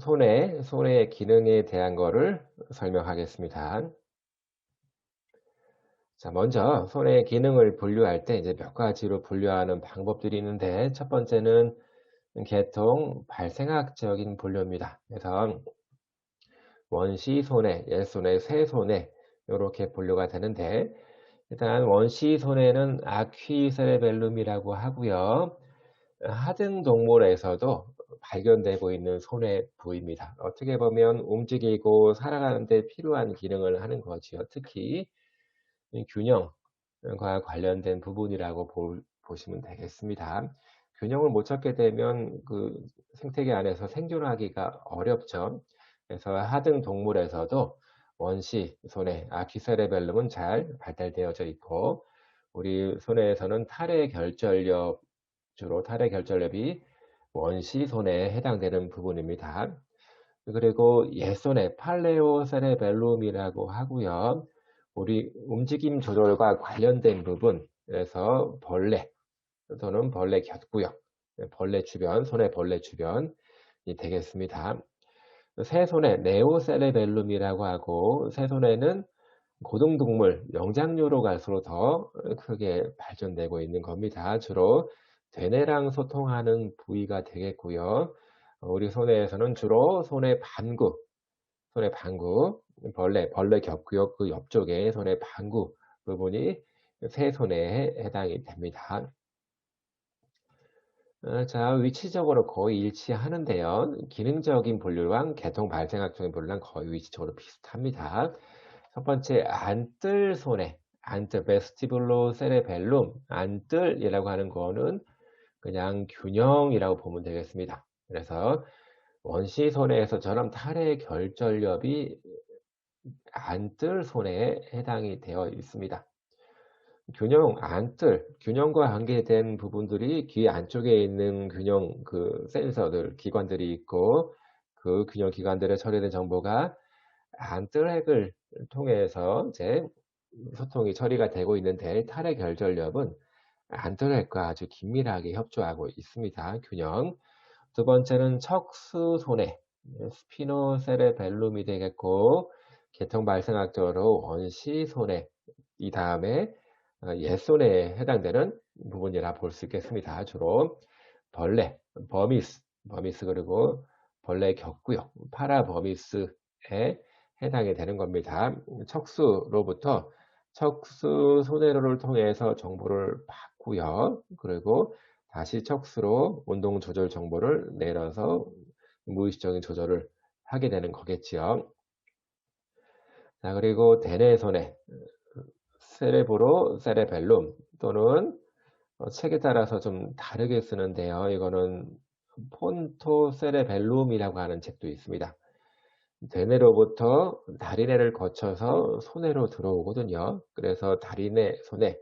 손의 기능에 대한 거를 설명하겠습니다. 자, 먼저 손의 기능을 분류할 때 이제 몇 가지로 분류하는 방법들이 있는데, 첫 번째는 계통 발생학적인 분류입니다. 그래서 원시 손해, 옛손해, 새손해 이렇게 분류가 되는데, 일단 원시 손해는 아퀴세레벨룸이라고 하고요. 하등 동물에서도 발견되고 있는 손해 부위입니다. 어떻게 보면 움직이고 살아가는 데 필요한 기능을 하는 거지요. 특히 이 균형과 관련된 부분이라고 보시면 되겠습니다. 균형을 못 찾게 되면 그 생태계 안에서 생존하기가 어렵죠. 그래서 하등 동물에서도 원시 손해, 아퀴세레벨름은 잘 발달되어져 있고, 우리 손해에서는 주로 탈의 결절력이 원시 손해에 해당되는 부분입니다. 그리고 옛손해, 팔레오세레벨룸이라고 하고요. 우리 움직임 조절과 관련된 부분, 그래서 벌레 또는 벌레 곁구역, 벌레 주변, 손의 벌레 주변이 되겠습니다. 새손해, 네오세레벨룸이라고 하고, 새손해는 고등동물, 영장류로 갈수록 더 크게 발전되고 있는 겁니다. 주로 되뇌랑 소통하는 부위가 되겠고요. 우리 손해에서는 주로 손의 반구, 벌레 겹구역 그 옆쪽에 손의 반구 부분이 새손해에 해당이 됩니다. 자, 위치적으로 거의 일치하는데요. 기능적인 분류랑 계통 발생학적인 분류랑 거의 위치적으로 비슷합니다. 첫 번째, 안뜰 손해, 안뜰, 베스티블로 세레벨룸, 안뜰이라고 하는 거는 그냥 균형이라고 보면 되겠습니다. 그래서 원시 손해에서처럼 탈의 결절엽이 안뜰 손해에 해당이 되어 있습니다. 균형과 관계된 부분들이 귀 안쪽에 있는 균형 센서들, 기관들이 있고, 그 균형 기관들에 처리된 정보가 안뜰핵을 통해서 이제 소통이 처리가 되고 있는데, 탈의 결절엽은 안뜰핵과 아주 긴밀하게 협조하고 있습니다. 균형. 두 번째는 척수손해, 스피노세레벨룸이 되겠고, 계통 발생학적으로 원시손해, 이 다음에 옛손해에 해당되는 부분이라 볼 수 있겠습니다. 주로 벌레, 버미스 그리고 벌레 격구역, 파라버미스에 해당이 되는 겁니다. 척수로부터 척수 손해로를 통해서 정보를 받고요. 그리고 다시 척수로 운동 조절 정보를 내려서 무의식적인 조절을 하게 되는 거겠지요. 자, 그리고 대뇌 손해, 세레브로 세레벨룸 또는 책에 따라서 좀 다르게 쓰는데요. 이거는 폰토 세레벨룸이라고 하는 책도 있습니다. 대뇌로부터 다리뇌를 거쳐서 손해로 들어오거든요. 그래서 다리뇌, 손해,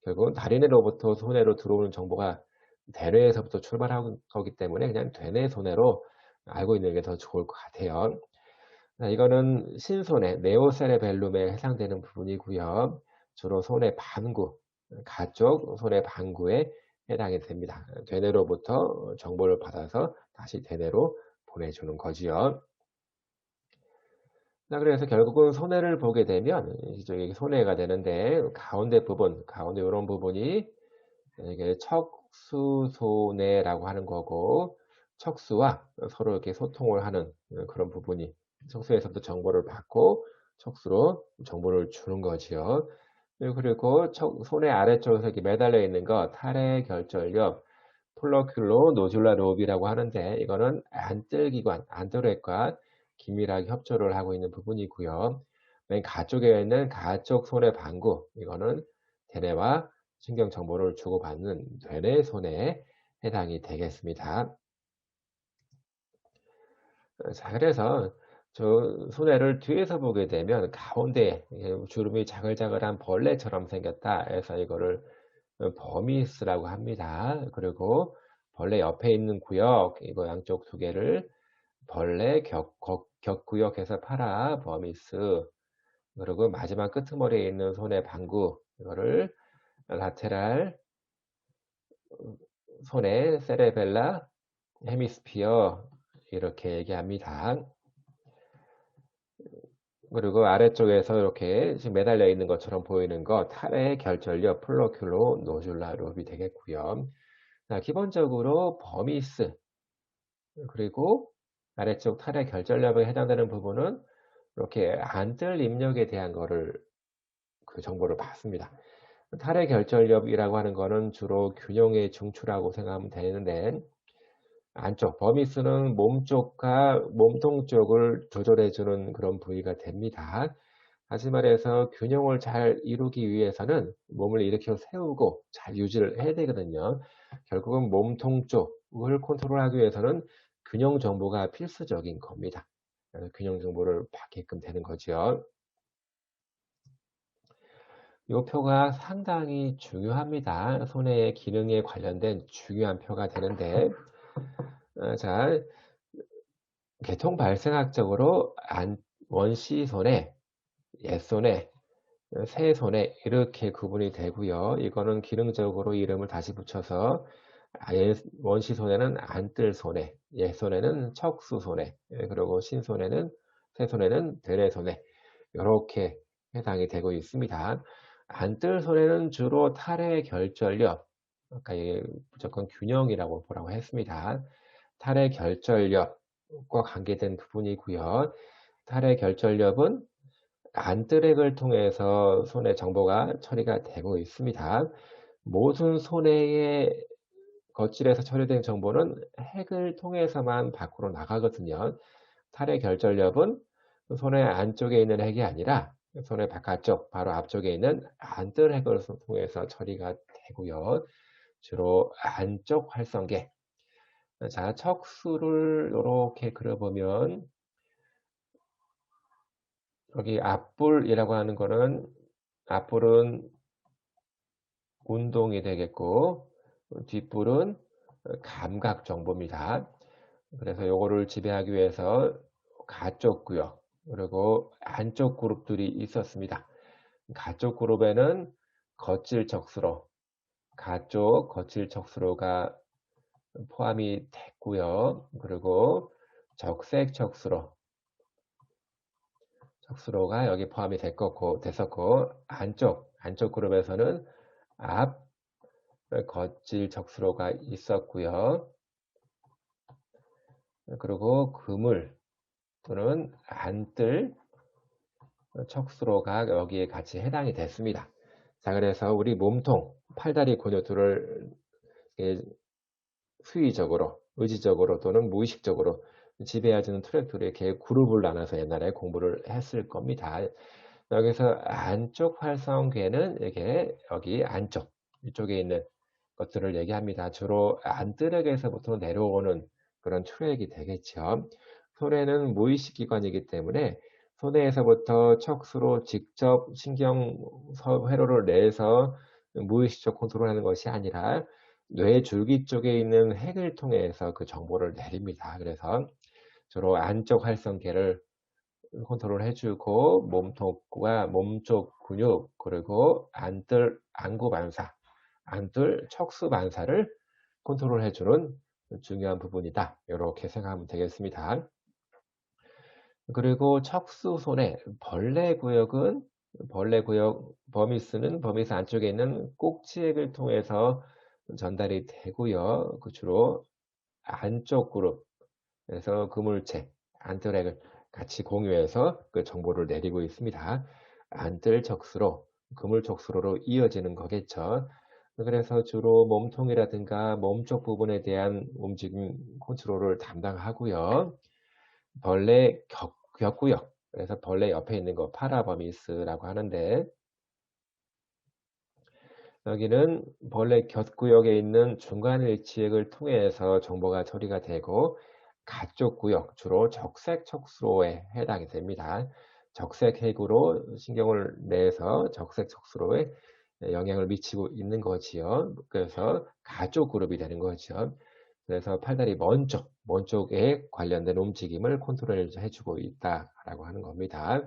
결국은 다리뇌로부터 손해로 들어오는 정보가 대뇌에서부터 출발한 거기 때문에 그냥 대뇌 손해로 알고 있는 게 더 좋을 것 같아요. 이거는 신손해, 네오세레벨룸에 해당되는 부분이고요. 주로 손의 반구, 가쪽 손의 반구에 해당이 됩니다. 대뇌로부터 정보를 받아서 다시 대뇌로 보내주는 거지요. 자, 그래서 결국은 손해를 보게 되면 이게 손해가 되는데, 가운데 이런 부분이 이게 척수손해라고 하는 거고, 척수와 서로 이렇게 소통을 하는 그런 부분이, 척수에서부터 정보를 받고 척수로 정보를 주는 거지요. 그리고 손의 아래쪽에서 이렇게 매달려 있는 거 탈의 결절력, 폴러큘로 노듈라 로비라고 하는데, 이거는 안뜰기관, 안뜰핵과 긴밀하게 협조를 하고 있는 부분이고요. 맨 가쪽에 있는 가쪽 손의 반구, 이거는 대뇌와 신경 정보를 주고받는 되뇌 손해에 해당이 되겠습니다. 자, 그래서 저 손해를 뒤에서 보게 되면 가운데 주름이 자글자글한 벌레처럼 생겼다 해서 이거를 버미스라고 합니다. 그리고 벌레 옆에 있는 구역, 이거 양쪽 두 개를 벌레 격구역해서 파라 버미스, 그리고 마지막 끄트머리에 있는 손의 방구, 이거를 라테랄 손의 세레벨라 헤미스피어, 이렇게 얘기합니다. 그리고 아래쪽에서 이렇게 지금 매달려 있는 것처럼 보이는 거 탈의 결절력 플로큘로 노듈라 룹이 되겠고요. 자, 기본적으로 버미스 그리고 아래쪽 탈의 결절력에 해당되는 부분은 이렇게 안뜰 입력에 대한 거를 그 정보를 받습니다. 탈의 결절력이라고 하는 거는 주로 균형의 중추라고 생각하면 되는데 안쪽 버미스는 몸쪽과 몸통 쪽을 조절해 주는 그런 부위가 됩니다. 다시 말해서 균형을 잘 이루기 위해서는 몸을 일으켜 세우고 잘 유지를 해야 되거든요. 결국은 몸통 쪽을 컨트롤하기 위해서는 균형 정보가 필수적인 겁니다. 그래서 균형 정보를 받게끔 되는 거죠. 이 표가 상당히 중요합니다. 손해의 기능에 관련된 중요한 표가 되는데 자, 계통 발생학적으로 원시손해, 옛손해, 새손해 이렇게 구분이 되고요. 이거는 기능적으로 이름을 다시 붙여서 원시손해는 안뜰손해, 옛손해는 척수손해, 그리고 신손해는 새손해는 되레손해 이렇게 해당이 되고 있습니다. 안뜰손해는 주로 탈의 결절력, 아까 무조건 균형이라고 보라고 했습니다. 탈의 결절력과 관계된 부분이고요. 탈의 결절력은 안트랙을 통해서 손해 정보가 처리가 되고 있습니다. 모든 손해의 거칠에서 처리된 정보는 핵을 통해서만 밖으로 나가거든요. 탈의 결절력은 손해 안쪽에 있는 핵이 아니라 손해 바깥쪽, 바로 앞쪽에 있는 안뜰 핵을 통해서 처리가 되고요. 주로 안쪽 활성계. 자, 척수를 이렇게 그려보면 여기 앞불이라고 하는 거는 앞불은 운동이 되겠고 뒷불은 감각 정보입니다. 그래서 요거를 지배하기 위해서 가쪽 구역 그리고 안쪽 그룹들이 있었습니다. 가쪽 그룹에는 거칠 척수로 가쪽 거칠 척수로가 포함이 됐고요. 그리고 적색 척수로가 여기 포함이 됐었고 안쪽 그룹에서는 앞 거칠 적수로가 있었고요. 그리고 그물 또는 안뜰 척수로가 여기에 같이 해당이 됐습니다. 자, 그래서 우리 몸통, 팔다리 근육들을 수의적으로, 의지적으로 또는 무의식적으로 지배해주는 트랙들을 이렇게 그룹을 나눠서 옛날에 공부를 했을 겁니다. 여기서 안쪽 활성괴는 이렇게 여기 안쪽, 이쪽에 있는 것들을 얘기합니다. 주로 안뜨랙에서부터 내려오는 그런 트랙이 되겠죠. 손해는 무의식 기관이기 때문에 손해에서부터 척수로 직접 신경 회로를 내서 무의식적 컨트롤하는 것이 아니라 뇌 줄기 쪽에 있는 핵을 통해서 그 정보를 내립니다. 그래서 주로 안쪽 활성계를 컨트롤 해주고 몸통과 몸쪽 근육 그리고 안뜰 안구 반사, 안뜰 척수 반사를 컨트롤 해주는 중요한 부분이다. 이렇게 생각하면 되겠습니다. 그리고 척수손해, 벌레 구역은 벌레 구역 버미스는 버미스 안쪽에 있는 꼭지액을 통해서 전달이 되고요. 그 주로 안쪽 그룹에서 그물체, 안뜰액을 같이 공유해서 그 정보를 내리고 있습니다. 안뜰 척수로, 그물 척수로로 이어지는 거겠죠. 그래서 주로 몸통이라든가 몸쪽 부분에 대한 움직임 컨트롤을 담당하고요. 벌레 격구역, 그래서 벌레 옆에 있는 거 파라버미스라고 하는데 여기는 벌레 곁구역에 있는 중간일치액을 통해서 정보가 처리가 되고 가쪽 구역, 주로 적색 척수로에 해당이 됩니다. 적색 핵으로 신경을 내서 적색 척수로에 영향을 미치고 있는 거지요. 그래서 가쪽 그룹이 되는 거죠. 그래서 팔다리 먼 쪽에 관련된 움직임을 컨트롤 해주고 있다라고 하는 겁니다.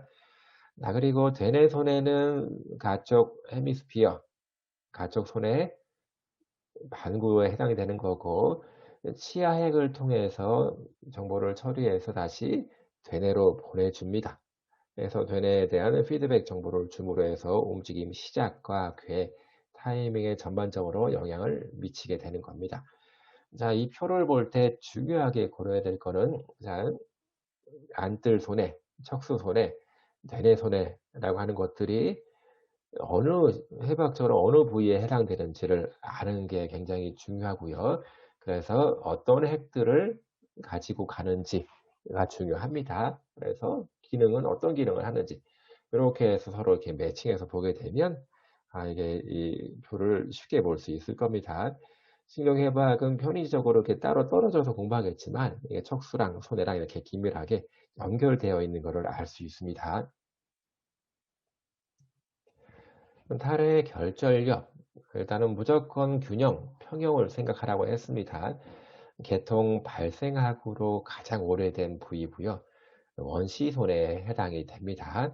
자, 그리고 되뇌 손해는 가쪽 헤미스피어, 가쪽 손해 반구에 해당이 되는 거고 치아핵을 통해서 정보를 처리해서 다시 되뇌로 보내줍니다. 그래서 되뇌에 대한 피드백 정보를 줌으로 해서 움직임 시작과 궤, 타이밍에 전반적으로 영향을 미치게 되는 겁니다. 자, 이 표를 볼 때 중요하게 고려해야 될 거는, 자, 안뜰 손해, 척수 손해, 대뇌 손해라고 하는 것들이 어느 해부학적으로 어느 부위에 해당되는지를 아는 게 굉장히 중요하고요. 그래서 어떤 핵들을 가지고 가는지가 중요합니다. 그래서 기능은 어떤 기능을 하는지 이렇게 해서 서로 이렇게 매칭해서 보게 되면 이게 이 표를 쉽게 볼 수 있을 겁니다. 신경해부학은 편의적으로 이렇게 따로 떨어져서 공부하겠지만 이게 척수랑 손해랑 이렇게 긴밀하게 연결되어 있는 것을 알 수 있습니다. 탈의 결절력, 일단은 무조건 균형, 평형을 생각하라고 했습니다. 개통 발생학으로 가장 오래된 부위고요. 원시손에 해당이 됩니다.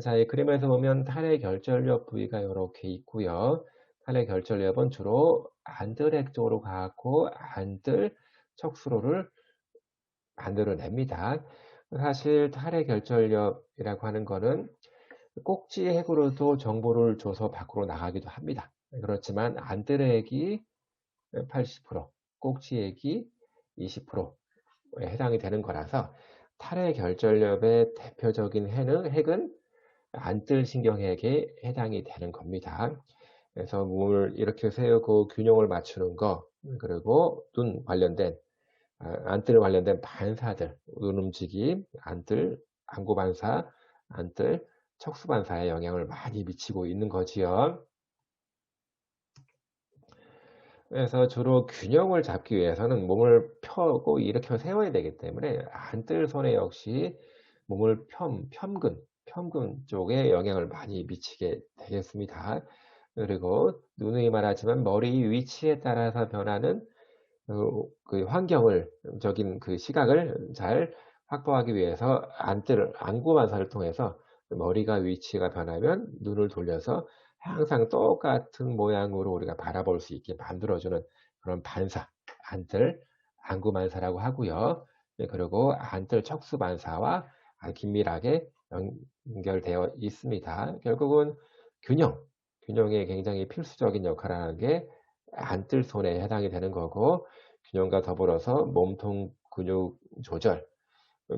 자, 이 그림에서 보면 탈의 결절력 부위가 이렇게 있고요. 탈의 결절력은 주로 안뜰액 쪽으로 가고 안뜰 척수로를 만들어냅니다. 사실 탈의 결절력이라고 하는 거는 꼭지 핵으로도 정보를 줘서 밖으로 나가기도 합니다. 그렇지만 안뜰의 핵이 80%, 꼭지 핵이 20%에 해당이 되는 거라서 탈의 결절력의 대표적인 핵은 안뜰 신경핵에 해당이 되는 겁니다. 그래서 몸을 이렇게 세우고 균형을 맞추는 거, 그리고 눈 관련된 안뜰 관련된 반사들, 눈 움직임, 안뜰, 안구 반사, 안뜰, 척수 반사에 영향을 많이 미치고 있는 거지요. 그래서 주로 균형을 잡기 위해서는 몸을 펴고 이렇게 세워야 되기 때문에 안뜰 손에 역시 몸을 편근 쪽에 영향을 많이 미치게 되겠습니다. 그리고 누누이 말하지만 머리 위치에 따라서 변하는 그 환경을 적인 그 시각을 잘 확보하기 위해서 안구 반사를 통해서 머리가 위치가 변하면 눈을 돌려서 항상 똑같은 모양으로 우리가 바라볼 수 있게 만들어주는 그런 반사, 안뜰, 안구 반사라고 하고요. 네, 그리고 안뜰 척수 반사와 긴밀하게 연결되어 있습니다. 결국은 균형에 굉장히 필수적인 역할을 하는 게 안뜰 손에 해당이 되는 거고, 균형과 더불어서 몸통 근육 조절,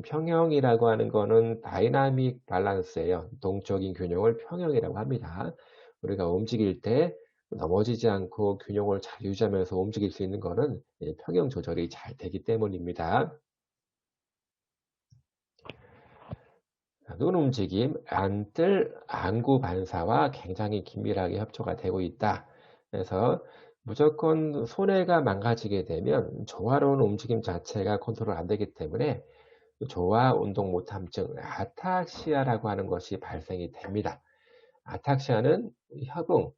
평형이라고 하는 거는 다이나믹 밸런스예요. 동적인 균형을 평형이라고 합니다. 우리가 움직일 때 넘어지지 않고 균형을 잘 유지하면서 움직일 수 있는 거는 평형 조절이 잘 되기 때문입니다. 눈 움직임, 안뜰, 안구 반사와 굉장히 긴밀하게 협조가 되고 있다. 그래서 무조건 손해가 망가지게 되면 조화로운 움직임 자체가 컨트롤 안 되기 때문에 조화 운동 못함증, 아탁시아라고 하는 것이 발생이 됩니다. 아탁시아는 협응,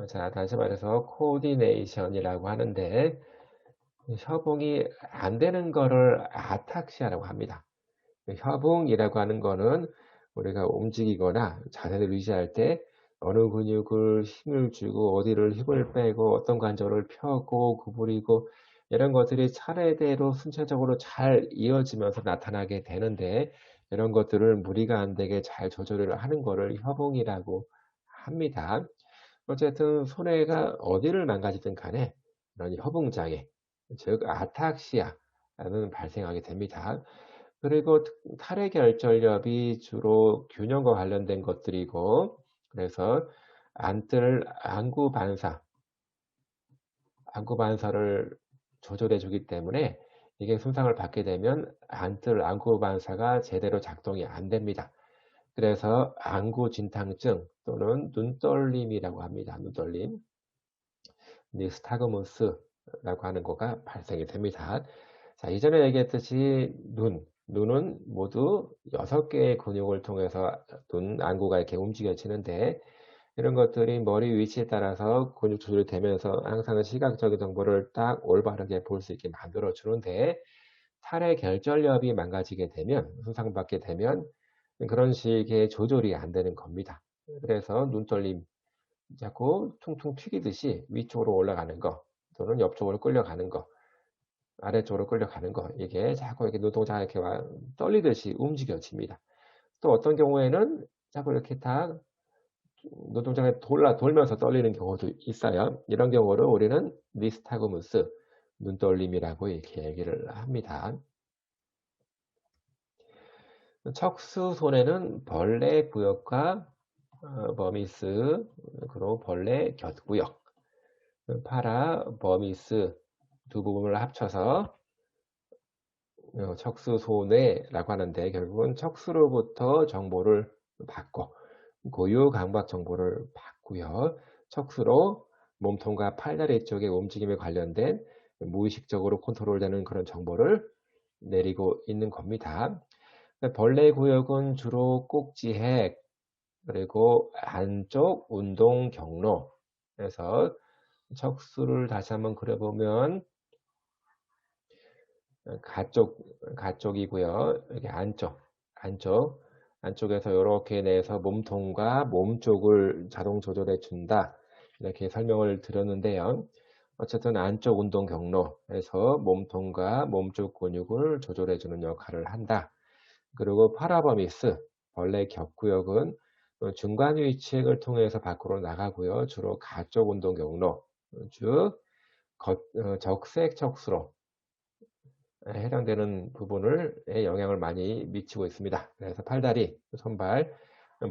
자, 다시 말해서 코디네이션이라고 하는데 협응이 안 되는 거를 아탁시아라고 합니다. 협응이라고 하는 거는 우리가 움직이거나 자세를 유지할 때 어느 근육을 힘을 주고 어디를 힘을 빼고 어떤 관절을 펴고 구부리고 이런 것들이 차례대로 순차적으로 잘 이어지면서 나타나게 되는데 이런 것들을 무리가 안 되게 잘 조절을 하는 거를 협응이라고 합니다. 어쨌든 손해가 어디를 망가지든 간에 이런 협응장애, 즉 아탁시아는 발생하게 됩니다. 그리고 탈의 결절력이 주로 균형과 관련된 것들이고, 그래서 안뜰 안구 반사를 조절해 주기 때문에 이게 손상을 받게 되면 안뜰 안구 반사가 제대로 작동이 안 됩니다. 그래서 안구 진탕증 또는 눈떨림이라고 합니다. 눈떨림, 니스타그무스라고 하는 거가 발생이 됩니다. 자, 이전에 얘기했듯이 눈은 모두 6개의 근육을 통해서 눈 안구가 이렇게 움직여지는데 이런 것들이 머리 위치에 따라서 근육 조절이 되면서 항상 시각적인 정보를 딱 올바르게 볼 수 있게 만들어 주는데 탈의 결절력이 망가지게 되면 손상받게 되면 그런 식의 조절이 안 되는 겁니다. 그래서 눈떨림 자꾸 퉁퉁 튀기듯이 위쪽으로 올라가는 거, 또는 옆쪽으로 끌려가는 거, 아래쪽으로 끌려가는 거, 이게 자꾸 이렇게 눈동자가 이렇게 떨리듯이 움직여집니다. 또 어떤 경우에는 자꾸 이렇게 다 눈동자가 돌면서 떨리는 경우도 있어요. 이런 경우를 우리는 니스타그무스, 눈떨림이라고 이렇게 얘기를 합니다. 척수손해는 벌레 구역과 버미스, 그리고 벌레 곁구역, 파라, 버미스 두 부분을 합쳐서 척수손해라고 하는데, 결국은 척수로부터 정보를 받고 고유 감각 정보를 받고요. 척수로 몸통과 팔다리 쪽의 움직임에 관련된 무의식적으로 컨트롤되는 그런 정보를 내리고 있는 겁니다. 벌레 구역은 주로 꼭지핵, 그리고 안쪽 운동 경로. 그래서 척수를 다시 한번 그려보면 가쪽이고요. 여기 안쪽에서 이렇게 내서 몸통과 몸 쪽을 자동 조절해 준다. 이렇게 설명을 드렸는데요. 어쨌든 안쪽 운동 경로에서 몸통과 몸쪽 근육을 조절해 주는 역할을 한다. 그리고 파라버미스, 벌레 격구역은 중간 위치액을 통해서 밖으로 나가고요. 주로 가쪽 운동 경로, 즉 적색 척수로 해당되는 부분을 영향을 많이 미치고 있습니다. 그래서 팔다리, 손발,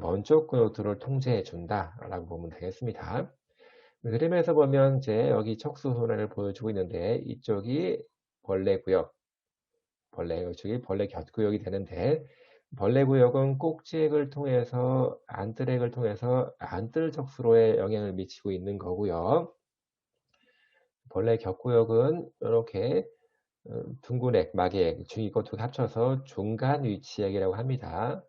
먼 쪽 근육들을 통제해 준다라고 보면 되겠습니다. 그림에서 보면 이제 여기 척수 손해를 보여주고 있는데, 이쪽이 벌레 구역, 이쪽이 벌레 곁구역이 되는데, 벌레 구역은 꼭지액을 통해서 안뜰액을 통해서 안뜰 척수로에 영향을 미치고 있는 거고요. 벌레 곁구역은 이렇게 둥근액, 막액, 이것 두 합쳐서 중간 위치액이라고 합니다.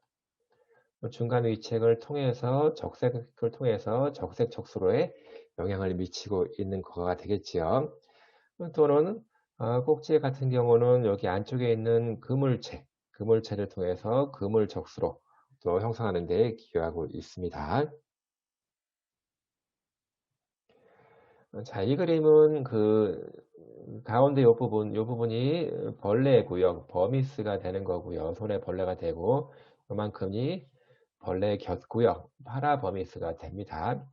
중간 위치액을 통해서 적색을 통해서 적색 척수로에 영향을 미치고 있는 거가 되겠지요. 또는 꼭지 같은 경우는 여기 안쪽에 있는 그물체를 통해서 그물 척수로 또 형성하는 데 기여하고 있습니다. 자, 이 그림은 그 가운데 이 부분이 벌레 구역, 버미스가 되는 거고요. 손에 벌레가 되고, 요만큼이 벌레 곁구역, 파라버미스가 됩니다.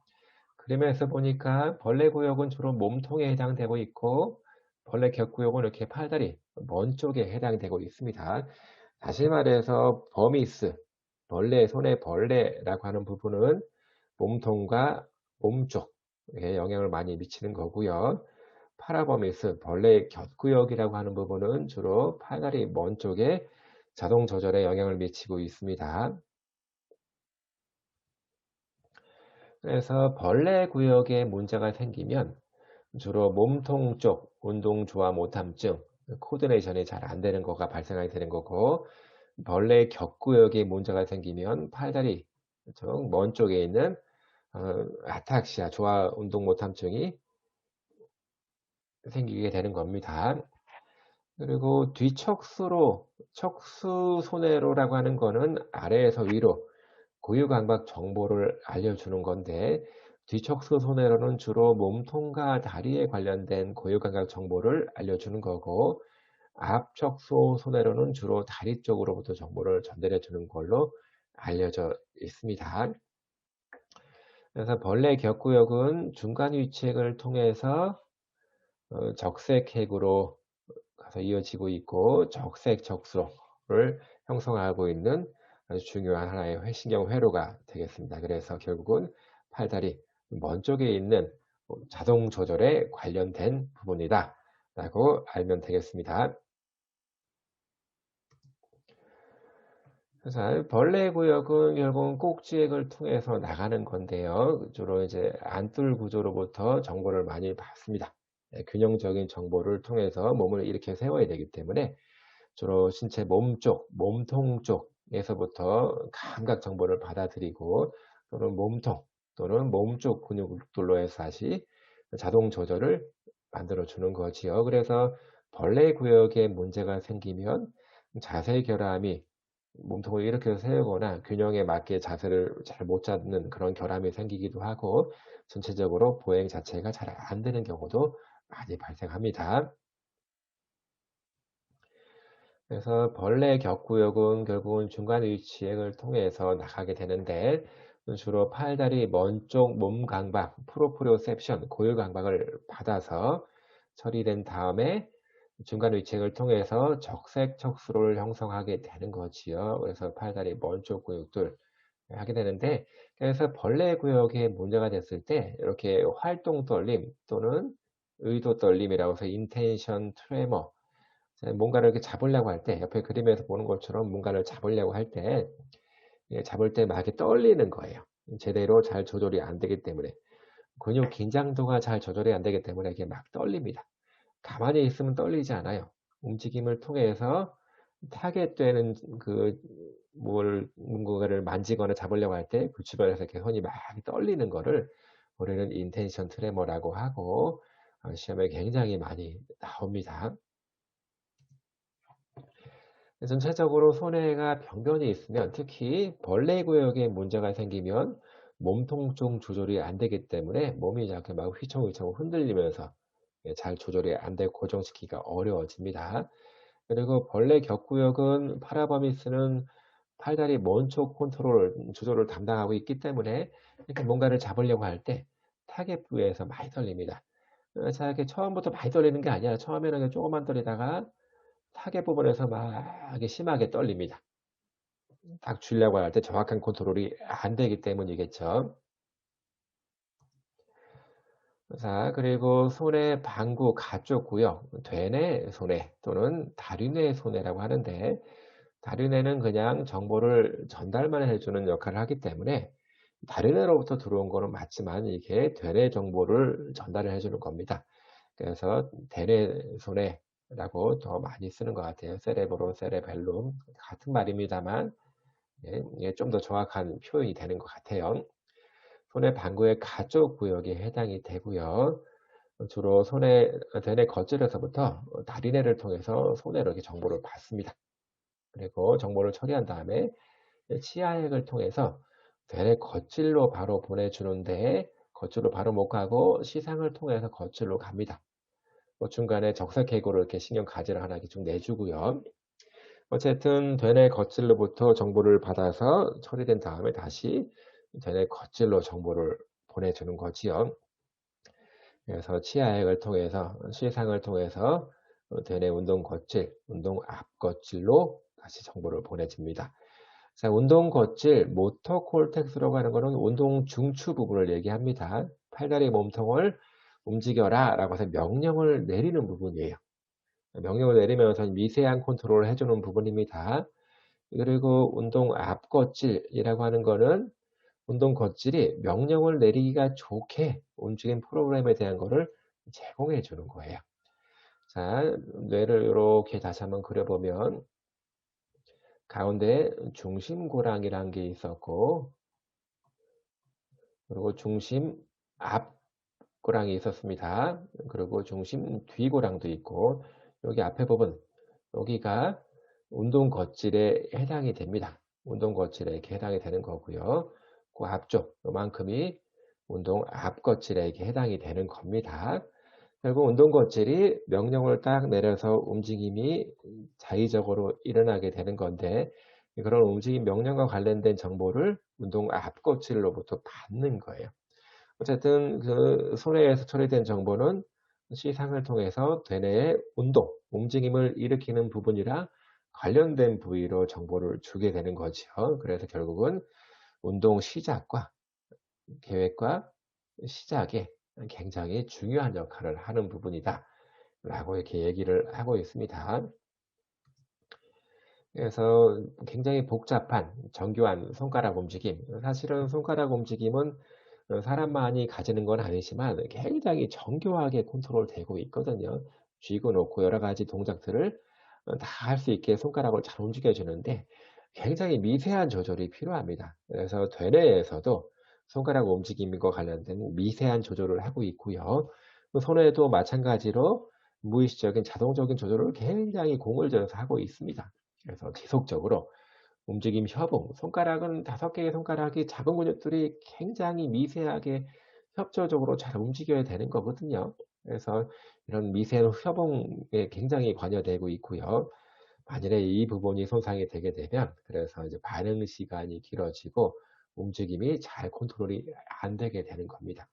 그림에서 보니까 벌레 구역은 주로 몸통에 해당되고 있고, 벌레 곁구역은 이렇게 팔다리, 먼 쪽에 해당되고 있습니다. 다시 말해서 버미스, 손의 벌레라고 하는 부분은 몸통과 몸쪽에 영향을 많이 미치는 거고요. 파라버미스, 벌레 곁구역이라고 하는 부분은 주로 팔다리 먼 쪽에 자동 조절에 영향을 미치고 있습니다. 그래서 벌레 구역에 문제가 생기면 주로 몸통 쪽 운동 조화 못함증, 코디네이션이 잘 안 되는 거가 발생하게 되는 거고, 벌레 격구역에 문제가 생기면 팔다리 먼 쪽에 있는 아탁시아, 조화 운동 못함증이 생기게 되는 겁니다. 그리고 뒤척수로, 척수 손해로라고 하는 거는 아래에서 위로 고유감각 정보를 알려주는 건데, 뒤척수 손해로는 주로 몸통과 다리에 관련된 고유감각 정보를 알려주는 거고, 앞척수 손해로는 주로 다리 쪽으로부터 정보를 전달해 주는 걸로 알려져 있습니다. 그래서 벌레 격구역은 중간 위치액을 통해서 적색핵으로 가서 이어지고 있고, 적색 척수를 형성하고 있는 아주 중요한 하나의 신경 회로가 되겠습니다. 그래서 결국은 팔다리 먼 쪽에 있는 자동 조절에 관련된 부분이다 라고 알면 되겠습니다. 그래서 벌레 구역은 결국은 꼭지액을 통해서 나가는 건데요. 주로 이제 안뜰 구조로부터 정보를 많이 받습니다. 균형적인 정보를 통해서 몸을 이렇게 세워야 되기 때문에 주로 신체 몸통 쪽에서부터 감각 정보를 받아들이고, 또는 몸통 또는 몸쪽 근육들로 해서 다시 자동 조절을 만들어 주는 거지요. 그래서 벌레 구역에 문제가 생기면 자세 결함이, 몸통을 이렇게 세우거나 균형에 맞게 자세를 잘 못 잡는 그런 결함이 생기기도 하고, 전체적으로 보행 자체가 잘 안 되는 경우도 많이 발생합니다. 그래서 벌레 격구역은 결국은 중간 위치액을 통해서 나가게 되는데 주로 팔다리 먼 쪽 몸 강박, 프로프리오셉션, 고유 강박을 받아서 처리된 다음에 중간 위치액을 통해서 적색 척수를 형성하게 되는 거지요. 그래서 팔다리 먼 쪽 구역들 하게 되는데 그래서 벌레 구역에 문제가 됐을 때 이렇게 활동 떨림 또는 의도 떨림이라고 해서 인텐션 트레머 뭔가를 이렇게 잡으려고 할 때 옆에 그림에서 보는 것처럼 뭔가를 잡으려고 할 때 잡을 때 막 이렇게 떨리는 거예요. 제대로 잘 조절이 안 되기 때문에 근육 긴장도가 잘 조절이 안 되기 때문에 이게 막 떨립니다. 가만히 있으면 떨리지 않아요. 움직임을 통해서 타겟되는 뭔가를 만지거나 잡으려고 할 때 그 주변에서 이렇게 손이 막 떨리는 거를 우리는 인텐션 트레머라고 하고 시험에 굉장히 많이 나옵니다. 전체적으로 손해가 병변이 있으면 특히 벌레 구역에 문제가 생기면 몸통 쪽 조절이 안 되기 때문에 몸이 이렇게 막 휘청휘청 흔들리면서 잘 조절이 안 되고 고정시키기가 어려워집니다. 그리고 벌레 격구역은 파라바미스는 팔다리 먼쪽 컨트롤 조절을 담당하고 있기 때문에 이렇게 뭔가를 잡으려고 할 때 타겟 부위에서 많이 떨립니다. 자, 이렇게 처음부터 많이 떨리는 게 아니라 처음에는 그냥 조금만 떨리다가 타겟 부분에서 막 이렇게 심하게 떨립니다. 딱 쥐려고 할 때 정확한 컨트롤이 안 되기 때문이겠죠. 자, 그리고 손의 방구 가쪽 구역, 되뇌 손해 또는 다리뇌 손해라고 하는데 다리뇌는 그냥 정보를 전달만 해주는 역할을 하기 때문에 다리뇌로부터 들어온 거는 맞지만 이게 되뇌 정보를 전달을 해주는 겁니다. 그래서 대뇌 손해라고 더 많이 쓰는 것 같아요. 세레브론, 세레벨룸 같은 말입니다만 이게 좀 더 정확한 표현이 되는 것 같아요. 손의 방구의 가쪽 구역에 해당이 되고요. 주로 손의 대뇌 겉질에서부터 다리뇌를 통해서 손해로 이렇게 정보를 받습니다. 그리고 정보를 처리한 다음에 치아액을 통해서 대뇌 겉질로 바로 보내주는데 겉질로 바로 못 가고 시상을 통해서 겉질로 갑니다. 중간에 적색해고를 이렇게 신경 가지를 하나 이렇게 좀 내주고요. 어쨌든 되뇌 겉질로부터 정보를 받아서 처리된 다음에 다시 되뇌 겉질로 정보를 보내주는 거지요. 그래서 치아액을 통해서 시상을 통해서 되뇌 운동 겉질, 운동 앞겉질로 다시 정보를 보내줍니다. 자, 운동 겉질, 모터 콜텍스라고 하는 것은 운동 중추 부분을 얘기합니다. 팔다리 몸통을 움직여라 라고 해서 명령을 내리는 부분이에요. 명령을 내리면서 미세한 컨트롤을 해주는 부분입니다. 그리고 운동 앞겉질이라고 하는 거는 운동 겉질이 명령을 내리기가 좋게 움직임 프로그램에 대한 거를 제공해 주는 거예요. 자, 뇌를 이렇게 다시 한번 그려보면 가운데 중심고랑이라는 게 있었고 그리고 중심 앞 고랑이 있었습니다. 그리고 중심 뒤고랑도 있고 여기 앞에 부분 여기가 운동 겉질에 해당이 됩니다. 운동 겉질에 이렇게 해당이 되는 거고요. 그 앞쪽 요만큼이 운동 앞겉질에 이렇게 해당이 되는 겁니다. 결국 운동 겉질이 명령을 딱 내려서 움직임이 자의적으로 일어나게 되는 건데 그런 움직임 명령과 관련된 정보를 운동 앞겉질로부터 받는 거예요. 어쨌든 그 손해에서 처리된 정보는 시상을 통해서 되뇌의 운동, 움직임을 일으키는 부분이라 관련된 부위로 정보를 주게 되는 거죠. 그래서 결국은 운동 시작과 계획과 시작에 굉장히 중요한 역할을 하는 부분이다. 라고 이렇게 얘기를 하고 있습니다. 그래서 굉장히 복잡한 정교한 손가락 움직임. 사실은 손가락 움직임은 사람만이 가지는 건 아니지만 굉장히 정교하게 컨트롤되고 있거든요. 쥐고 놓고 여러 가지 동작들을 다 할 수 있게 손가락을 잘 움직여 주는데 굉장히 미세한 조절이 필요합니다. 그래서 되뇌에서도 손가락 움직임과 관련된 미세한 조절을 하고 있고요. 손에도 마찬가지로 무의식적인 자동적인 조절을 굉장히 공을 들여서 하고 있습니다. 그래서 지속적으로 움직임 협응, 손가락은 5개의 손가락이 작은 근육들이 굉장히 미세하게 협조적으로 잘 움직여야 되는 거거든요. 그래서 이런 미세한 협응에 굉장히 관여되고 있고요. 만일에 이 부분이 손상이 되게 되면 그래서 이제 반응 시간이 길어지고 움직임이 잘 컨트롤이 안 되게 되는 겁니다.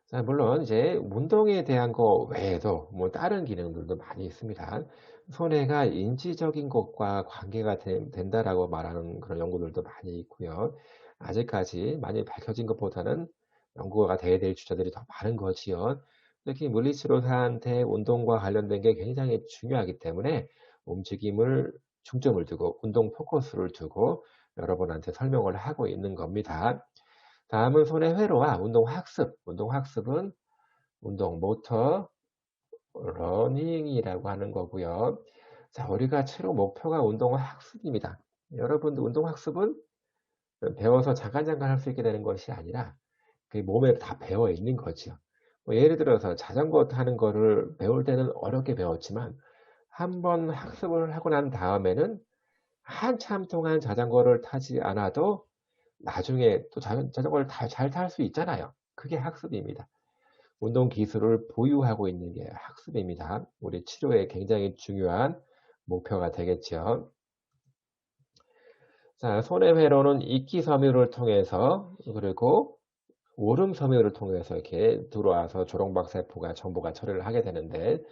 자, 물론 이제 운동에 대한 거 외에도 뭐 다른 기능들도 많이 있습니다. 손해가 인지적인 것과 관계가 된다라고 말하는 그런 연구들도 많이 있고요. 아직까지 많이 밝혀진 것보다는 연구가 돼야 될 주자들이 더 많은 거지요. 특히 물리치료사한테 운동과 관련된 게 굉장히 중요하기 때문에 움직임을 중점을 두고 운동 포커스를 두고 여러분한테 설명을 하고 있는 겁니다. 다음은 손의 회로와 운동 학습. 운동 학습은 운동 모터 러닝이라고 하는 거고요. 자, 우리가 최고 목표가 운동 학습입니다. 여러분들 운동 학습은 배워서 잠깐잠깐 할 수 있게 되는 것이 아니라 그 몸에 다 배어 있는 거죠. 뭐 예를 들어서 자전거 타는 거를 배울 때는 어렵게 배웠지만 한번 학습을 하고 난 다음에는 한참 동안 자전거를 타지 않아도 나중에 또 자전거를 잘 탈 수 있잖아요. 그게 학습입니다. 운동 기술을 보유하고 있는 게 학습입니다. 우리 치료에 굉장히 중요한 목표가 되겠죠. 자, 손해회로는 이끼섬유를 통해서 그리고 오름섬유를 통해서 이렇게 들어와서 조롱박세포가 정보가 처리를 하게 되는데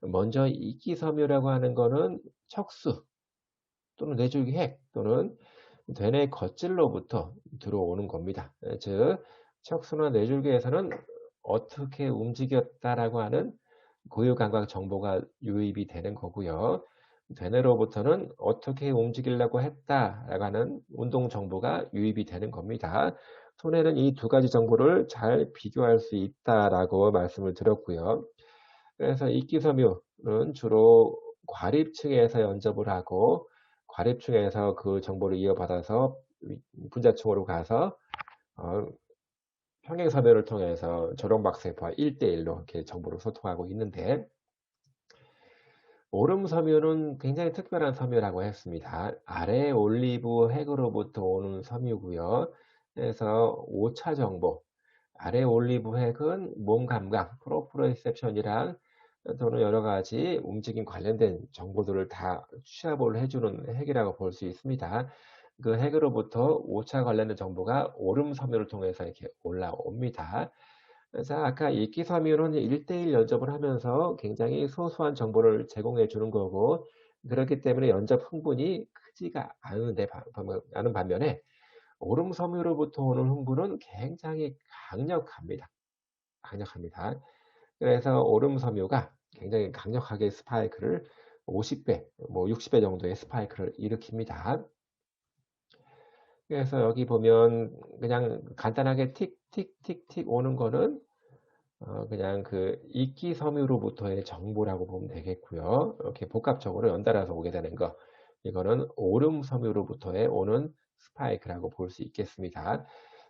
먼저 이끼섬유라고 하는 거는 척수 또는 뇌줄기핵 또는 되뇌 겉질로부터 들어오는 겁니다. 즉 척수나 뇌줄기에서는 어떻게 움직였다라고 하는 고유 감각 정보가 유입이 되는 거고요. 되뇌로부터는 어떻게 움직이려고 했다라고 하는 운동 정보가 유입이 되는 겁니다. 손에는 이 두 가지 정보를 잘 비교할 수 있다라고 말씀을 드렸고요. 그래서 이기섬유는 주로 과립층에서 연접을 하고 과립층에서 그 정보를 이어받아서 분자층으로 가서 어, 평행섬유를 통해서 조롱박세포와 1대1로 이렇게 정보를 소통하고 있는데 오름섬유는 굉장히 특별한 섬유라고 했습니다. 아래 올리브 핵으로부터 오는 섬유고요. 그래서 오차 정보, 아래 올리브 핵은 몸 감각, 프로프로셉션이랑 또는 여러 가지 움직임 관련된 정보들을 다 취합을 해주는 핵이라고 볼 수 있습니다. 그 핵으로부터 오차 관련된 정보가 오름섬유를 통해서 이렇게 올라옵니다. 그래서 아까 이기섬유는 1대1 연접을 하면서 굉장히 소소한 정보를 제공해 주는 거고 그렇기 때문에 연접 흥분이 크지가 않은 반면에 오름섬유로부터 오는 흥분은 굉장히 강력합니다. 강력합니다. 그래서 오름섬유가 굉장히 강력하게 스파이크를 50배, 뭐 60배 정도의 스파이크를 일으킵니다. 그래서 여기 보면 그냥 간단하게 틱틱틱틱 오는 거는 그냥 그 이기섬유로부터의 정보라고 보면 되겠고요. 이렇게 복합적으로 연달아서 오게 되는 거. 이거는 오름섬유로부터의 오는 스파이크라고 볼 수 있겠습니다.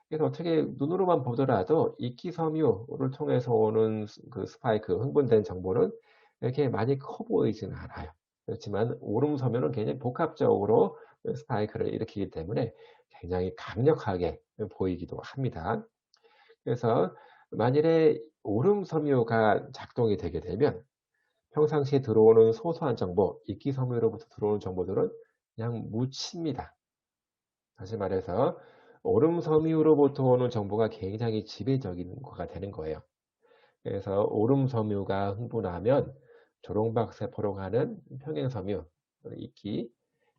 그래서 어떻게 눈으로만 보더라도 이기섬유를 통해서 오는 그 스파이크, 흥분된 정보는 이렇게 많이 커 보이지는 않아요. 그렇지만 오름섬유는 굉장히 복합적으로 스파이크를 일으키기 때문에 굉장히 강력하게 보이기도 합니다. 그래서 만일에 오름섬유가 작동이 되게 되면 평상시에 들어오는 소소한 정보, 이기섬유로부터 들어오는 정보들은 그냥 묻힙니다. 다시 말해서 오름섬유로부터 오는 정보가 굉장히 지배적인 거가 되는 거예요. 그래서 오름섬유가 흥분하면 조롱박세포로 가는 평행섬유,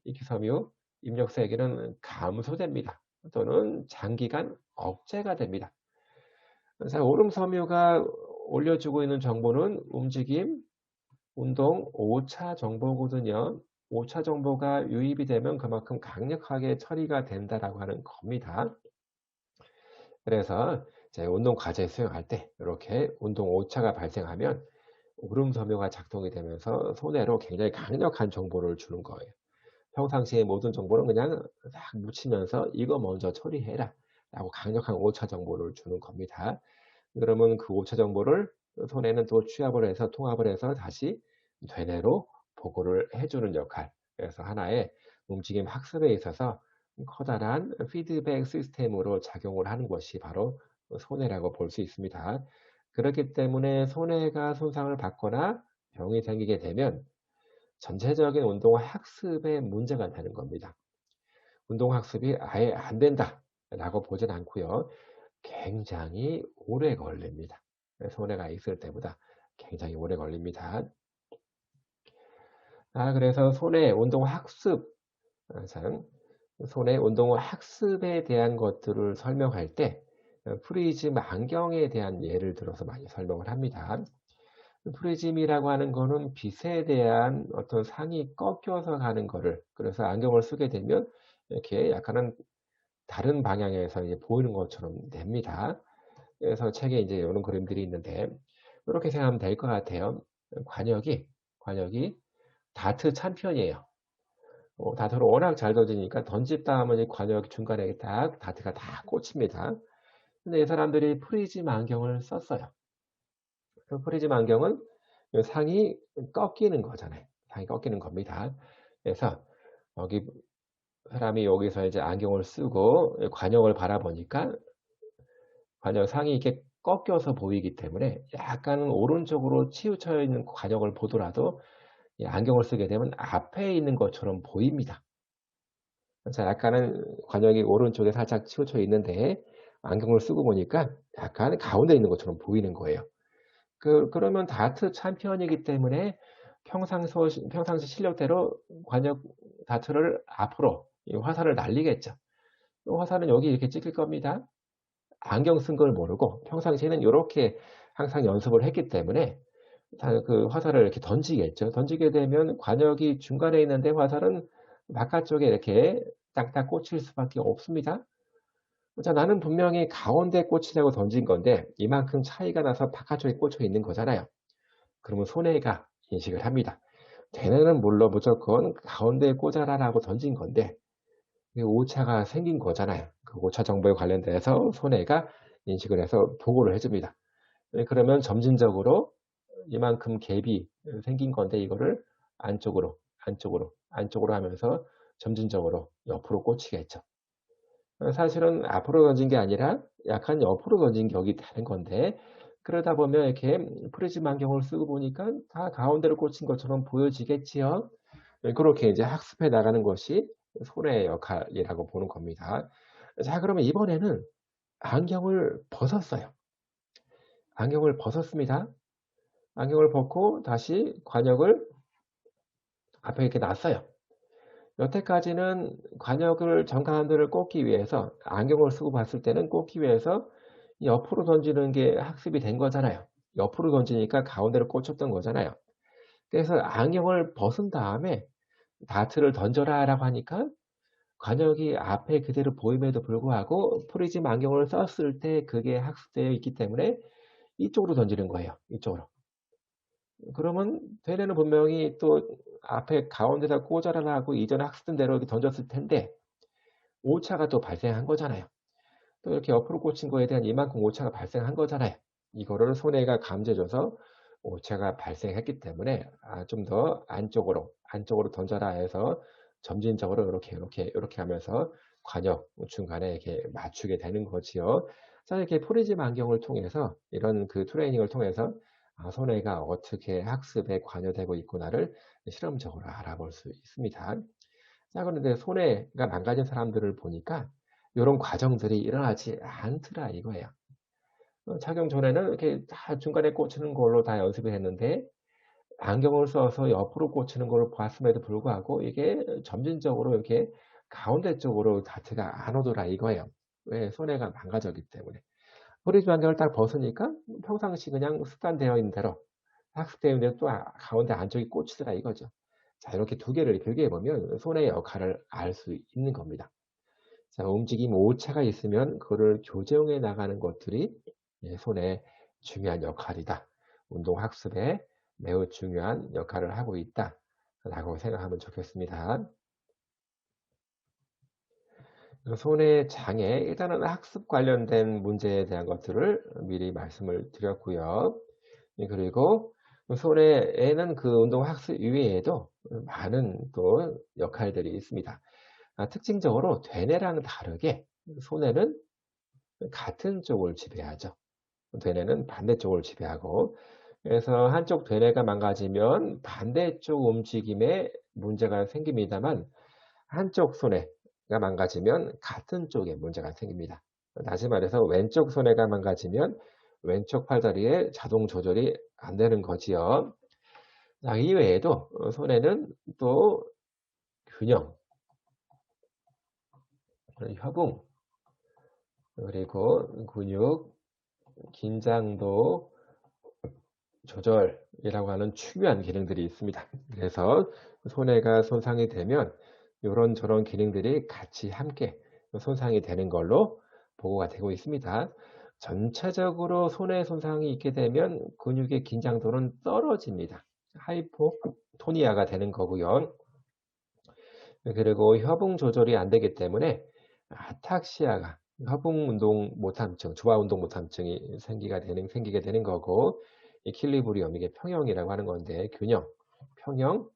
이기섬유, 입력세기는 감소됩니다. 또는 장기간 억제가 됩니다. 자, 오름섬유가 올려주고 있는 정보는 움직임, 운동, 오차 정보거든요. 오차 정보가 유입이 되면 그만큼 강력하게 처리가 된다라고 하는 겁니다. 그래서 이제 운동 과제 수행할 때 이렇게 운동 오차가 발생하면 오름섬유가 작동이 되면서 손해로 굉장히 강력한 정보를 주는 거예요. 평상시의 모든 정보는 그냥 딱 묻히면서 이거 먼저 처리해라 라고 강력한 오차 정보를 주는 겁니다. 그러면 그 오차 정보를 손에는 또 취합을 해서 통합을 해서 다시 되뇌로 보고를 해주는 역할. 그래서 하나의 움직임 학습에 있어서 커다란 피드백 시스템으로 작용을 하는 것이 바로 손해라고 볼 수 있습니다. 그렇기 때문에 손해가 손상을 받거나 병이 생기게 되면 전체적인 운동 학습에 문제가 되는 겁니다. 운동 학습이 아예 안 된다라고 보진 않고요. 굉장히 오래 걸립니다. 손해가 있을 때보다 굉장히 오래 걸립니다. 그래서 손해 운동 학습, 참, 손해 운동 학습에 대한 것들을 설명할 때 프리즘 안경에 대한 예를 들어서 많이 설명을 합니다. 프리즘이라고 하는 거는 빛에 대한 어떤 상이 꺾여서 가는 거를, 그래서 안경을 쓰게 되면 이렇게 약간은 다른 방향에서 이제 보이는 것처럼 됩니다. 그래서 책에 이제 이런 그림들이 있는데 이렇게 생각하면 될 것 같아요. 관역이 다트 챔피언이에요. 다트를 워낙 잘 던지니까 던집다 하면 이 관역 중간에 딱 다트가 다 꽂힙니다. 근데 이 사람들이 프리즘 안경을 썼어요. 그 프리즘 안경은 상이 꺾이는 거잖아요. 상이 꺾이는 겁니다. 그래서 여기 사람이 여기서 이제 안경을 쓰고 관역을 바라보니까 관역 상이 이렇게 꺾여서 보이기 때문에 약간은 오른쪽으로 치우쳐 있는 관역을 보더라도 이 안경을 쓰게 되면 앞에 있는 것처럼 보입니다. 자, 약간은 관역이 오른쪽에 살짝 치우쳐 있는데 안경을 쓰고 보니까 약간 가운데 있는 것처럼 보이는 거예요. 그러면 다트 챔피언이기 때문에 평상시 실력대로 관역 다트를 앞으로 이 화살을 날리겠죠. 이 화살은 여기 이렇게 찍힐 겁니다. 안경 쓴 걸 모르고 평상시에는 이렇게 항상 연습을 했기 때문에 그 화살을 이렇게 던지겠죠. 던지게 되면 관역이 중간에 있는데 화살은 바깥쪽에 이렇게 딱딱 꽂힐 수밖에 없습니다. 자, 나는 분명히 가운데 꽂히려고 던진 건데 이만큼 차이가 나서 바깥쪽에 꽂혀 있는 거잖아요. 그러면 손해가 인식을 합니다. 쟤네는 물론 무조건 가운데에 꽂아라라고 던진 건데 오차가 생긴 거잖아요. 그 오차 정보에 관련돼서 손해가 인식을 해서 보고를 해줍니다. 그러면 점진적으로 이만큼 갭이 생긴 건데 이거를 안쪽으로 하면서 점진적으로 옆으로 꽂히겠죠. 사실은 앞으로 던진 게 아니라 약간 옆으로 던진 격이 다른 건데 그러다 보면 이렇게 프리즘 안경을 쓰고 보니까 다 가운데로 꽂힌 것처럼 보여지겠지요. 그렇게 이제 학습해 나가는 것이 손해의 역할이라고 보는 겁니다. 자, 그러면 이번에는 안경을 벗었어요. 안경을 벗었습니다. 안경을 벗고 다시 관역을 앞에 이렇게 놨어요. 여태까지는 관역을 정가운데를 꽂기 위해서 안경을 쓰고 봤을 때는 꽂기 위해서 옆으로 던지는 게 학습이 된 거잖아요. 옆으로 던지니까 가운데로 꽂혔던 거잖아요. 그래서 안경을 벗은 다음에 다트를 던져라 라고 하니까 관역이 앞에 그대로 보임에도 불구하고 프리즘 안경을 썼을 때 그게 학습되어 있기 때문에 이쪽으로 던지는 거예요. 이쪽으로. 그러면 되뇌는 분명히 또 앞에 가운데다 꽂아라라고 이전에 학습된 대로 이렇게 던졌을 텐데 오차가 또 발생한 거잖아요. 또 이렇게 옆으로 꽂힌 거에 대한 이만큼 오차가 발생한 거잖아요. 이거를 손해가 감지해줘서 오차가 발생했기 때문에 좀 더 안쪽으로 던져라 해서 점진적으로 이렇게 하면서 관역 중간에 이렇게 맞추게 되는 거지요. 자, 이렇게 프리즘 안경을 통해서 이런 그 트레이닝을 통해서 손해가 어떻게 학습에 관여되고 있구나를 실험적으로 알아볼 수 있습니다. 자, 그런데 손해가 망가진 사람들을 보니까 이런 과정들이 일어나지 않더라 이거예요. 착용 전에는 이렇게 다 중간에 꽂히는 걸로 다 연습을 했는데 안경을 써서 옆으로 꽂히는 걸 봤음에도 불구하고 이게 점진적으로 이렇게 가운데 쪽으로 다트가 안 오더라 이거예요. 왜? 손해가 망가졌기 때문에. 프리즘 안경을 딱 벗으니까 평상시 그냥 습관되어 있는 대로 학습되어 있는 대로 또 가운데 안쪽이 꽂히더라 이거죠. 자, 이렇게 두 개를 비교해 보면 손해의 역할을 알 수 있는 겁니다. 자, 움직임 오차가 있으면 그거를 교정해 나가는 것들이 손의 중요한 역할이다. 운동 학습에 매우 중요한 역할을 하고 있다. 라고 생각하면 좋겠습니다. 손의 장애, 일단은 학습 관련된 문제에 대한 것들을 미리 말씀을 드렸고요. 그리고 손해에는 그 운동 학습 이외에도 많은 또 역할들이 있습니다. 특징적으로 되뇌랑은 다르게 손해는 같은 쪽을 지배하죠. 되뇌는 반대쪽을 지배하고, 그래서 한쪽 되뇌가 망가지면 반대쪽 움직임에 문제가 생깁니다만 한쪽 손해가 망가지면 같은 쪽에 문제가 생깁니다. 다시 말해서 왼쪽 손해가 망가지면 왼쪽 팔다리에 자동 조절이 안 되는 거지요. 자, 이외에도 손해는 또 균형, 협응, 그리고 근육, 긴장도 조절이라고 하는 중요한 기능들이 있습니다. 그래서 손해가 손상이 되면 이런저런 기능들이 같이 함께 손상이 되는 걸로 보고가 되고 있습니다. 전체적으로 손해 손상이 있게 되면 근육의 긴장도는 떨어집니다. 하이포토니아가 되는 거고요. 그리고 협응 조절이 안 되기 때문에 아탁시아가 협응 운동 못함증, 조화 운동 못함증이 생기게 되는 거고, 이퀄리브리엄, 이게 평형이라고 하는 건데 균형, 평형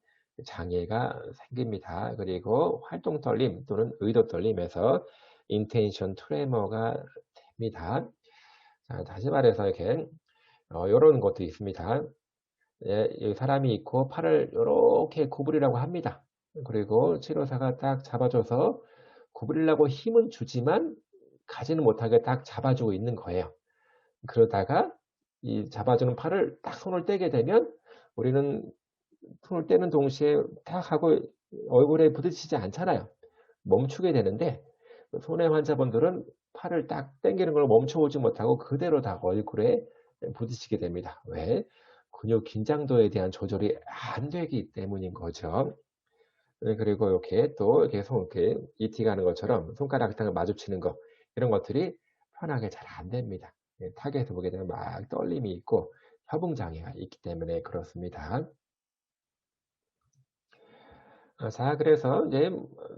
장애가 생깁니다. 그리고 활동 떨림 또는 의도 떨림에서 인텐션 트레머가 됩니다. 자, 다시 말해서 이렇게 이런 것도 있습니다. 예, 이 사람이 있고 팔을 이렇게 구부리라고 합니다. 그리고 치료사가 딱 잡아줘서 구부리려고 힘은 주지만 가지는 못하게 딱 잡아주고 있는 거예요. 그러다가 이 잡아주는 팔을 딱 손을 떼게 되면 우리는 손을 떼는 동시에 딱 하고 얼굴에 부딪히지 않잖아요. 멈추게 되는데 손해 환자분들은 팔을 딱 당기는 걸 멈춰오지 못하고 그대로 다 얼굴에 부딪히게 됩니다. 왜? 근육 긴장도에 대한 조절이 안 되기 때문인 거죠. 네, 그리고 이렇게 또 이렇게 이렇게 ET 가는 것처럼 손가락 등을 마주치는 거, 이런 것들이 편하게 잘 안 됩니다. 예, 타겟에서 보게 되면 막 떨림이 있고 협응 장애가 있기 때문에 그렇습니다. 자, 그래서 이제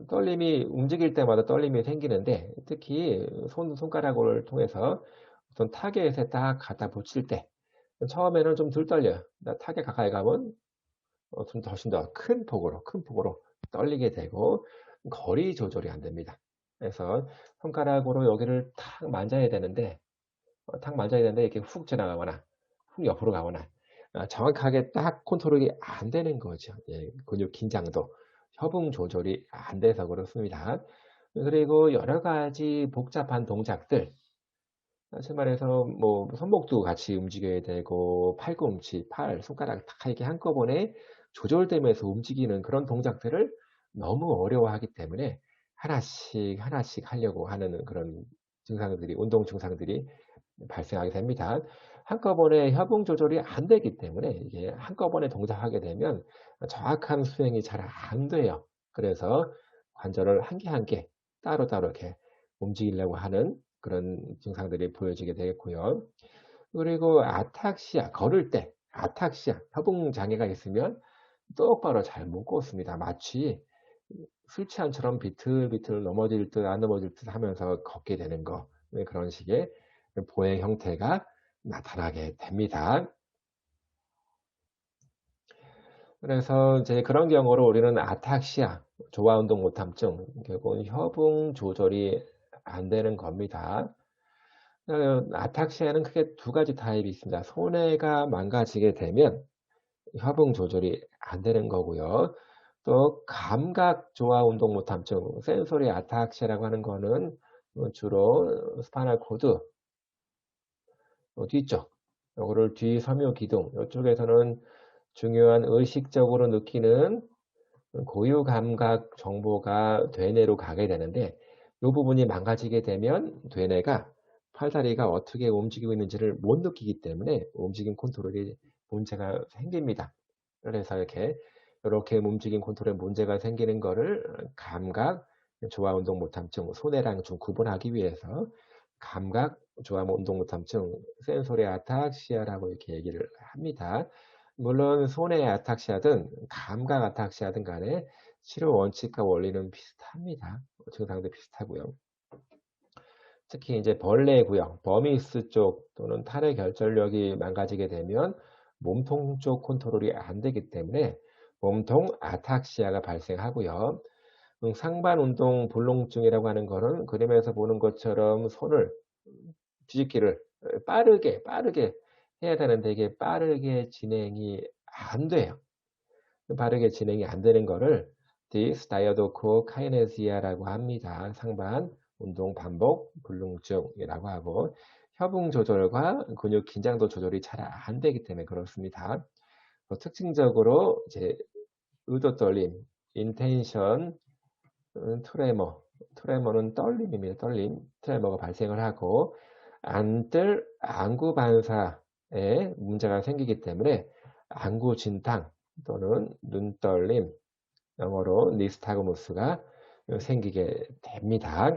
떨림이 움직일 때마다 떨림이 생기는데 특히 손가락을 통해서 어떤 타겟에 딱 갖다 붙일 때 처음에는 좀 덜 떨려요. 타겟 가까이 가면 좀 훨씬 더 큰 폭으로 떨리게 되고 거리 조절이 안 됩니다. 그래서 손가락으로 여기를 탁 만져야 되는데 이렇게 훅 지나가거나 훅 옆으로 가거나 정확하게 딱 컨트롤이 안 되는 거죠. 예, 근육 긴장도, 협응 조절이 안 돼서 그렇습니다. 그리고 여러 가지 복잡한 동작들, 다시 말해서 뭐 손목도 같이 움직여야 되고 팔꿈치, 손가락 다 이렇게 한꺼번에 조절되면서 움직이는 그런 동작들을 너무 어려워하기 때문에 하나씩 하나씩 하려고 하는 그런 운동 증상들이 발생하게 됩니다. 한꺼번에 협응 조절이 안 되기 때문에 이게 한꺼번에 동작하게 되면 정확한 수행이 잘 안 돼요. 그래서 관절을 한 개 한 개 따로따로 이렇게 움직이려고 하는 그런 증상들이 보여지게 되겠고요. 그리고 걸을 때 협응 장애가 있으면 똑바로 잘 못 걷습니다. 마치 술 취한처럼 비틀비틀 넘어질 듯 안 넘어질 듯 하면서 걷게 되는 거, 네, 그런 식의 보행 형태가 나타나게 됩니다. 그래서 이제 그런 경우로 우리는 조화 운동 못함증, 결국은 협응 조절이 안 되는 겁니다. 아탁시아는 크게 두 가지 타입이 있습니다. 손해가 망가지게 되면 협응 조절이 안 되는 거고요. 또 감각 조화 운동 못함증, 센소리 아탁시아라고 하는 거는 주로 스파이널 코드 뒤쪽, 요거를 뒤섬유 기둥, 이쪽에서는 중요한 의식적으로 느끼는 고유 감각 정보가 되뇌로 가게 되는데 이 부분이 망가지게 되면 되뇌가 팔다리가 어떻게 움직이고 있는지를 못 느끼기 때문에 움직임 컨트롤이 문제가 생깁니다. 그래서 이렇게 움직임 컨트롤에 문제가 생기는 거를 감각 조화 운동 못함증, 손해랑 좀 구분하기 위해서 감각 조화 운동 못함증, 센소리 아탁시아라고 이렇게 얘기를 합니다. 물론 손해 아탁시아든 감각 아탁시아든 간에 치료 원칙과 원리는 비슷합니다. 증상도 비슷하고요. 특히 이제 벌레 구역, 버미스 쪽 또는 탈의 결절력이 망가지게 되면 몸통 쪽 컨트롤이 안 되기 때문에 몸통 아탁시아가 발생하고요. 상반 운동 불능증이라고 하는 거는 그림에서 보는 것처럼 손을 뒤집기를 빠르게 해야 되는데 이게 빠르게 진행이 안 돼요. 빠르게 진행이 안 되는 거를 dysdiadochokinesia라고 합니다. 상반 운동 반복 불능증이라고 하고 협응 조절과 근육 긴장도 조절이 잘 안 되기 때문에 그렇습니다. 특징적으로 이제 의도 떨림, intention, 트레머는 떨림입니다. 떨림, 트레머가 발생을 하고 안구 반사에 문제가 생기기 때문에 안구 진탕 또는 눈떨림, 영어로 니스타그무스가 생기게 됩니다.